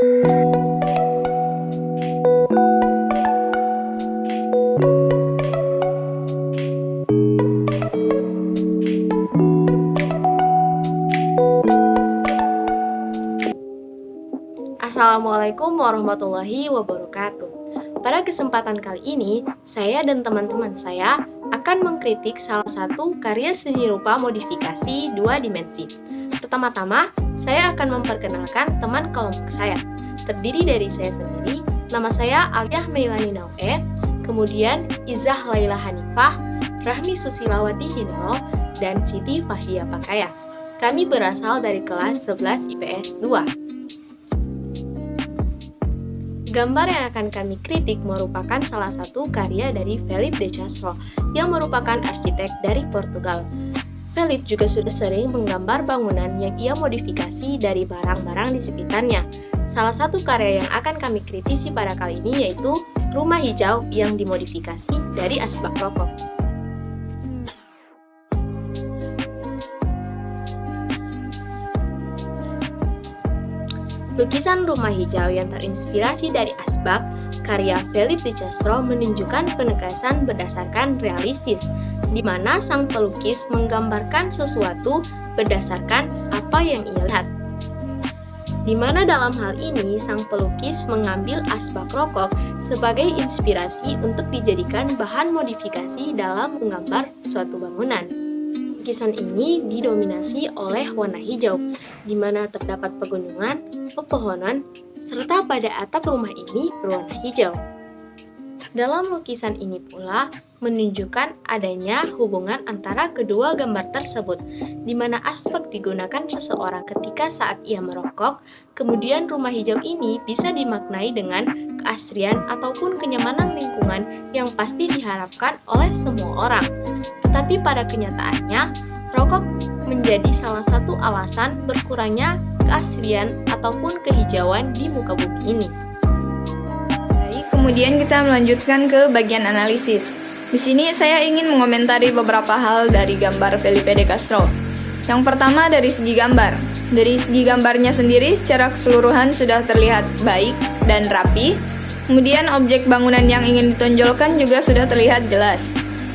Assalamualaikum warahmatullahi wabarakatuh. Pada kesempatan kali ini, saya dan teman-teman saya akan mengkritik salah satu karya seni rupa modifikasi 2 dimensi. Pertama-tama, saya akan memperkenalkan teman kelompok saya. Terdiri dari saya sendiri, nama saya Aliyah Meilani Naue, kemudian Izah Laila Hanifah, Rahmi Susilawati Hino, dan Siti Fahia Pakaya. Kami berasal dari kelas 11 IPS 2. Gambar yang akan kami kritik merupakan salah satu karya dari Felipe de Castro yang merupakan arsitek dari Portugal. Felipe juga sudah sering menggambar bangunan yang ia modifikasi dari barang-barang di sekitarnya. Salah satu karya yang akan kami kritisi pada kali ini yaitu rumah hijau yang dimodifikasi dari asbak rokok. Lukisan rumah hijau yang terinspirasi dari asbak, karya Felipe de Castro menunjukkan penegasan berdasarkan realistis, di mana sang pelukis menggambarkan sesuatu berdasarkan apa yang ia lihat. Di mana dalam hal ini sang pelukis mengambil asbak rokok sebagai inspirasi untuk dijadikan bahan modifikasi dalam menggambar suatu bangunan. Lukisan ini didominasi oleh warna hijau, di mana terdapat pegunungan, pepohonan, serta pada atap rumah ini berwarna hijau. Dalam lukisan ini pula menunjukkan adanya hubungan antara kedua gambar tersebut, di mana asbak digunakan seseorang ketika saat ia merokok, kemudian rumah hijau ini bisa dimaknai dengan keasrian ataupun kenyamanan lingkungan yang pasti diharapkan oleh semua orang. Tetapi pada kenyataannya, rokok menjadi salah satu alasan berkurangnya keasrian ataupun kehijauan di muka bumi ini. Baik, kemudian kita melanjutkan ke bagian analisis. Di sini saya ingin mengomentari beberapa hal dari gambar Felipe de Castro. Yang pertama dari segi gambar. Dari segi gambarnya sendiri secara keseluruhan sudah terlihat baik dan rapi. Kemudian objek bangunan yang ingin ditonjolkan juga sudah terlihat jelas.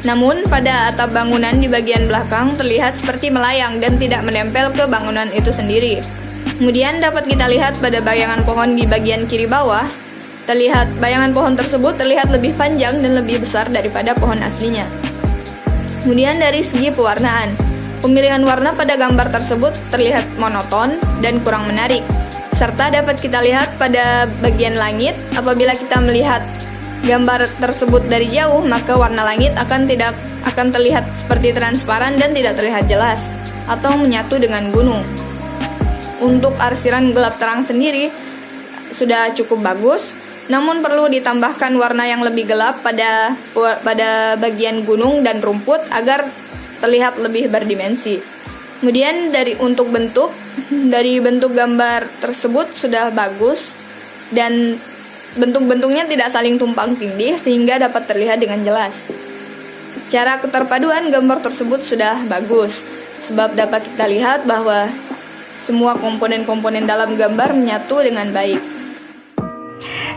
Namun pada atap bangunan di bagian belakang terlihat seperti melayang dan tidak menempel ke bangunan itu sendiri. Kemudian dapat kita lihat pada bayangan pohon di bagian kiri bawah, terlihat bayangan pohon tersebut terlihat lebih panjang dan lebih besar daripada pohon aslinya. Kemudian dari segi pewarnaan, pemilihan warna pada gambar tersebut terlihat monoton dan kurang menarik. Serta dapat kita lihat pada bagian langit, apabila kita melihat gambar tersebut dari jauh, maka warna langit akan terlihat seperti transparan dan tidak terlihat jelas atau menyatu dengan gunung. Untuk arsiran gelap terang sendiri sudah cukup bagus, namun perlu ditambahkan warna yang lebih gelap pada bagian gunung dan rumput agar terlihat lebih berdimensi. Kemudian dari bentuk gambar tersebut sudah bagus dan bentuk-bentuknya tidak saling tumpang tindih sehingga dapat terlihat dengan jelas. Secara keterpaduan gambar tersebut sudah bagus, sebab dapat kita lihat bahwa semua komponen-komponen dalam gambar menyatu dengan baik.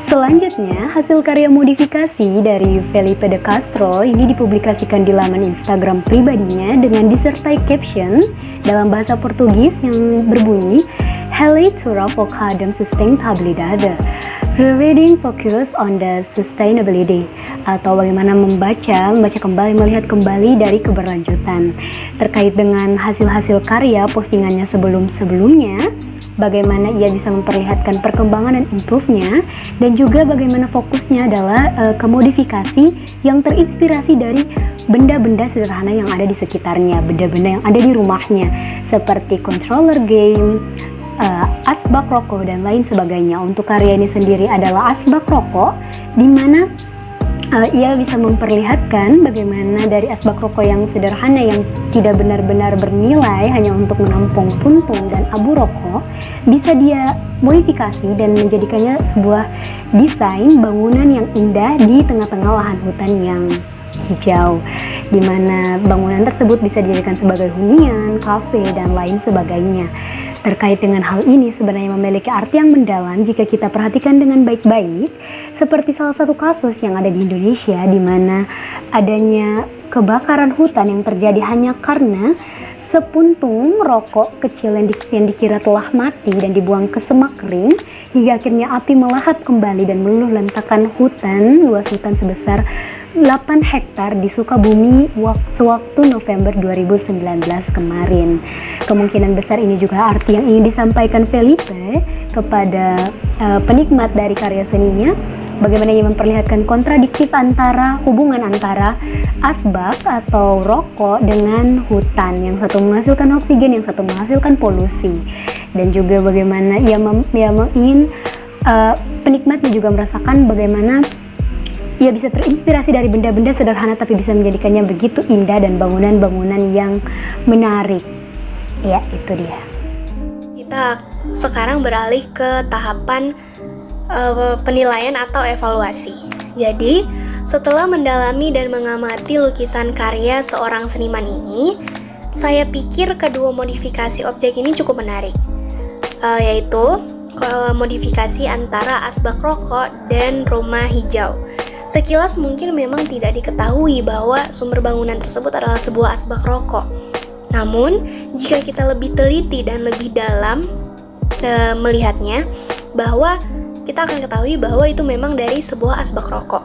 Selanjutnya, hasil karya modifikasi dari Felipe de Castro ini dipublikasikan di laman Instagram pribadinya dengan disertai caption dalam bahasa Portugis yang berbunyi Releitura focada em sustentabilidade. Rereading focus on the sustainability, atau bagaimana membaca kembali, melihat kembali dari keberlanjutan. Terkait dengan hasil-hasil karya postingannya sebelum-sebelumnya, bagaimana ia bisa memperlihatkan perkembangan dan improve-nya, dan juga bagaimana fokusnya adalah kemodifikasi yang terinspirasi dari benda-benda sederhana yang ada di sekitarnya, benda-benda yang ada di rumahnya, seperti controller game, asbak rokok dan lain sebagainya. Untuk karya ini sendiri adalah asbak rokok, di mana ia bisa memperlihatkan bagaimana dari asbak rokok yang sederhana yang tidak benar-benar bernilai hanya untuk menampung puntung dan abu rokok, bisa dia modifikasi dan menjadikannya sebuah desain bangunan yang indah di tengah-tengah lahan hutan yang hijau, di mana bangunan tersebut bisa dijadikan sebagai hunian, kafe dan lain sebagainya. terkait dengan hal ini sebenarnya memiliki arti yang mendalam jika kita perhatikan dengan baik-baik, seperti salah satu kasus yang ada di Indonesia di mana adanya kebakaran hutan yang terjadi hanya karena sepuntung rokok kecil yang dikira telah mati dan dibuang ke semak kering, hingga akhirnya api melahap kembali dan meluluhlantahkan luas hutan sebesar 8 hektar di Sukabumi sewaktu November 2019 kemarin. Kemungkinan besar ini juga arti yang ingin disampaikan Felipe kepada penikmat dari karya seninya, bagaimana ia memperlihatkan kontradiktif hubungan antara asbak atau rokok dengan hutan, yang satu menghasilkan oksigen, yang satu menghasilkan polusi, dan juga bagaimana ia ingin penikmatnya juga merasakan bagaimana ia bisa terinspirasi dari benda-benda sederhana tapi bisa menjadikannya begitu indah dan bangunan-bangunan yang menarik. Ya, itu dia. Kita sekarang beralih ke tahapan penilaian atau evaluasi. Jadi, setelah mendalami dan mengamati lukisan karya seorang seniman ini, saya pikir kedua modifikasi objek ini cukup menarik, yaitu modifikasi antara asbak rokok dan rumah hijau. Sekilas mungkin memang tidak diketahui bahwa sumber bangunan tersebut adalah sebuah asbak rokok. Namun, jika kita lebih teliti dan lebih dalam melihatnya, bahwa kita akan ketahui bahwa itu memang dari sebuah asbak rokok.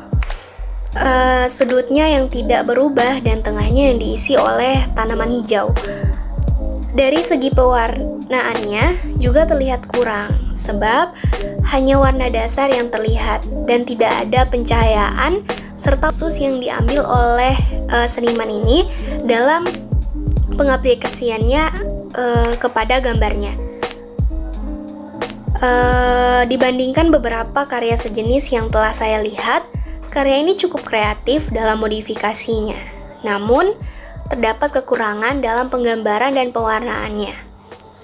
Sudutnya yang tidak berubah dan tengahnya yang diisi oleh tanaman hijau. Dari segi pewarnaannya juga terlihat kurang, sebab hanya warna dasar yang terlihat dan tidak ada pencahayaan serta khusus yang diambil oleh seniman ini dalam pengaplikasiannya kepada gambarnya. Dibandingkan beberapa karya sejenis yang telah saya lihat, karya ini cukup kreatif dalam modifikasinya. Namun, terdapat kekurangan dalam penggambaran dan pewarnaannya.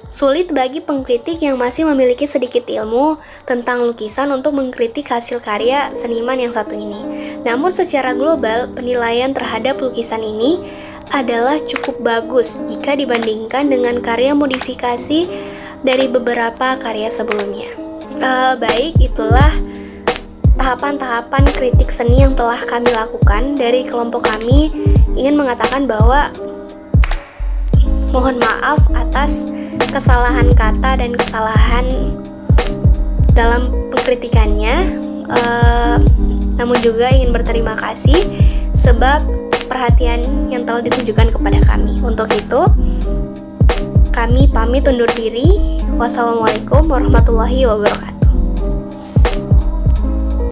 Sulit bagi pengkritik yang masih memiliki sedikit ilmu tentang lukisan untuk mengkritik hasil karya seniman yang satu ini. Namun secara global, penilaian terhadap lukisan ini adalah cukup bagus jika dibandingkan dengan karya modifikasi dari beberapa karya sebelumnya. Baik, itulah tahapan-tahapan kritik seni yang telah kami lakukan. Dari kelompok kami ingin mengatakan bahwa mohon maaf atas kesalahan kata dan kesalahan dalam pengkritikannya, namun juga ingin berterima kasih sebab perhatian yang telah ditujukan kepada kami. Untuk itu, kami pamit undur diri. Wassalamualaikum warahmatullahi wabarakatuh.